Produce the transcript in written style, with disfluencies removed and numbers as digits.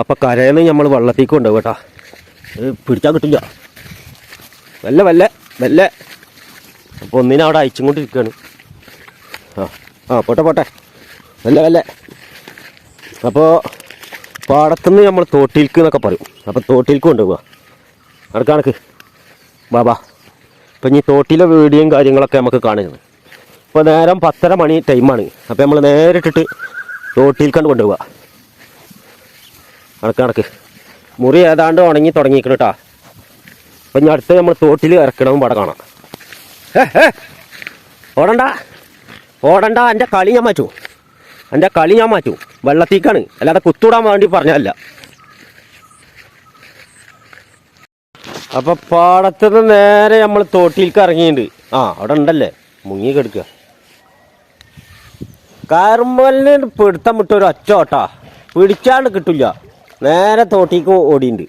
അപ്പം കരയിൽ നിന്ന് നമ്മൾ വെള്ളത്തേക്ക് കൊണ്ടുപോകും കേട്ടോ. പിടിച്ചാൽ കിട്ടില്ല. വല്ല വല്ല വല്ല അപ്പോൾ ഒന്നിനെ അവിടെ അയച്ചും കൊണ്ടിരിക്കുകയാണ്. പോട്ടെ പോട്ടെ വല്ല വല്ല. അപ്പോൾ പാടത്തുനിന്ന് നമ്മൾ തോട്ടിലേക്ക് എന്നൊക്കെ പറയും. അപ്പോൾ തോട്ടിലേക്ക് കൊണ്ടുപോവുക. കണക്ക് ബാബാ. അപ്പം ഇനി തോട്ടിലെ വീഡിയോയും കാര്യങ്ങളൊക്കെ നമുക്ക് കാണുന്നത്. ഇപ്പോൾ നേരം 10:30 മണി ടൈമാണ്. അപ്പോൾ നമ്മൾ നേരിട്ടിട്ട് തോട്ടിലേക്കാണ്ട് കൊണ്ടുപോവുക. കണക്ക് മുറി ഏതാണ്ട് ഉണങ്ങി തുടങ്ങിയിരിക്കണം കേട്ടോ. അപ്പം ഇനി അടുത്ത് നമ്മൾ തോട്ടിൽ ഇറക്കണതും പടം കാണാം. ഓടണ്ട എൻ്റെ കളി ഞാൻ മാറ്റും. വെള്ളത്തേക്കാണ്, അല്ലാതെ കുത്തൂടാൻ വേണ്ടി പറഞ്ഞല്ല. അപ്പം പാടത്തുനിന്ന് നേരെ നമ്മൾ തോട്ടിലേക്ക് ഇറങ്ങിയിട്ടുണ്ട്. അവിടെ ഉണ്ടല്ലേ, മുങ്ങി കിടക്കുക. കയറുമ്പോലിന് പിടുത്തം വിട്ടൊരു ഒറ്റ ഓട്ടാ, പിടിച്ചാണ്ട് കിട്ടില്ല. നേരെ തോട്ടിലേക്ക് ഓടിയിട്ടുണ്ട്.